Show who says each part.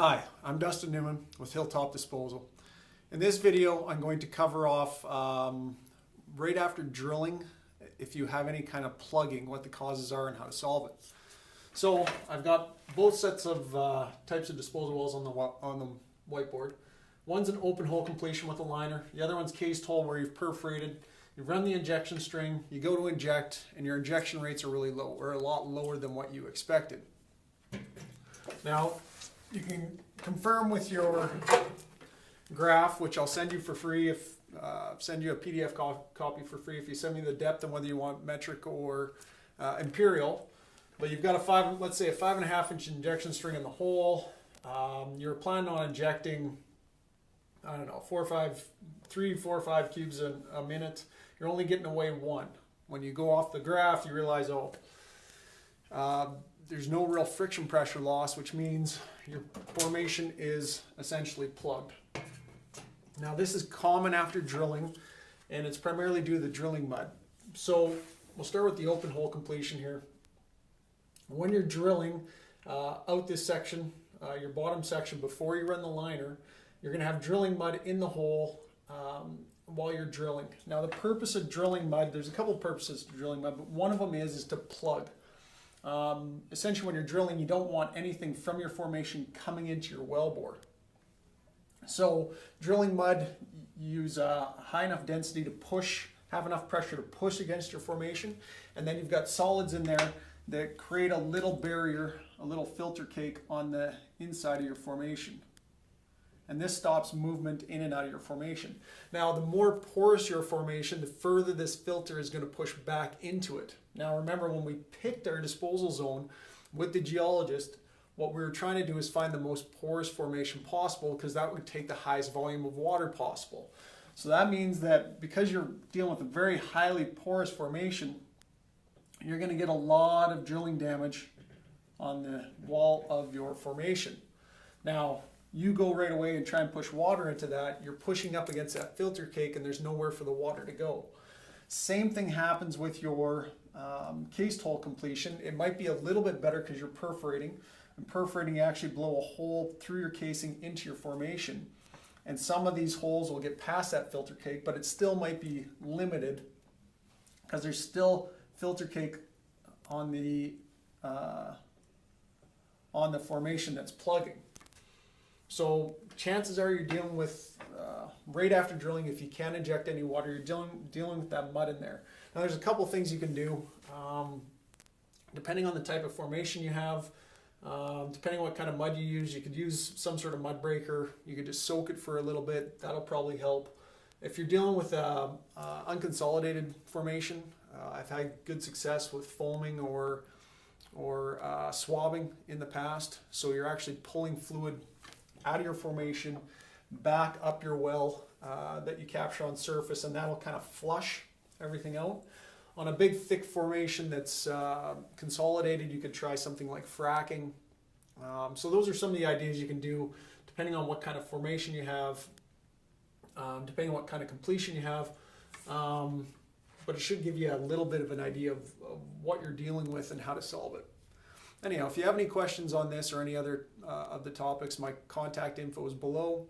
Speaker 1: Hi, I'm Dustin Newman with Hilltop Disposal. In this video, I'm going to cover off right after drilling, if you have any kind of plugging, what the causes are and how to solve it. So I've got both sets of types of disposal wells on the whiteboard. One's an open hole completion with a liner. The other one's cased hole where you've perforated. You run the injection string, you go to inject, and your injection rates are really low, or a lot lower than what you expected. Now, you can confirm with your graph, which I'll send you for free, send you a PDF copy for free if you send me the depth and whether you want metric or imperial. But you've got let's say a 5.5 inch injection string in the hole. You're planning on injecting, I don't know, 3, 4, or 5 cubes a minute. You're only getting away 1. When you go off the graph, you realize, there's no real friction pressure loss, which means your formation is essentially plugged. Now, this is common after drilling, and it's primarily due to the drilling mud. So we'll start with the open hole completion here. When you're drilling out this section, your bottom section, before you run the liner, you're going to have drilling mud in the hole while you're drilling. Now, the purpose of drilling mud, there's a couple of purposes to drilling mud, but one of them is to plug. Essentially, when you're drilling, you don't want anything from your formation coming into your wellbore. So drilling mud, you use a high enough density to have enough pressure to push against your formation, and then you've got solids in there that create a little barrier, a little filter cake on the inside of your formation. And this stops movement in and out of your formation. Now, the more porous your formation, the further this filter is going to push back into it. Now, remember, when we picked our disposal zone with the geologist, what we were trying to do is find the most porous formation possible, because that would take the highest volume of water possible. So that means that because you're dealing with a very highly porous formation, you're going to get a lot of drilling damage on the wall of your formation. Now, you go right away and try and push water into that, you're pushing up against that filter cake and there's nowhere for the water to go. Same thing happens with your cased hole completion. It might be a little bit better because you're perforating. And perforating, you actually blow a hole through your casing into your formation. And some of these holes will get past that filter cake, but it still might be limited because there's still filter cake on the formation that's plugging. So chances are you're dealing with, right after drilling, if you can't inject any water, you're dealing with that mud in there. Now, there's a couple things you can do. Depending on the type of formation you have, depending on what kind of mud you use, you could use some sort of mud breaker. You could just soak it for a little bit. That'll probably help. If you're dealing with unconsolidated formation, I've had good success with foaming or swabbing in the past. So you're actually pulling fluid out of your formation, back up your well that you capture on surface, and that'll kind of flush everything out. On a big thick formation that's consolidated, you could try something like fracking. So those are some of the ideas you can do depending on what kind of formation you have, depending on what kind of completion you have. But it should give you a little bit of an idea of what you're dealing with and how to solve it. Anyhow, if you have any questions on this or any other of the topics, my contact info is below.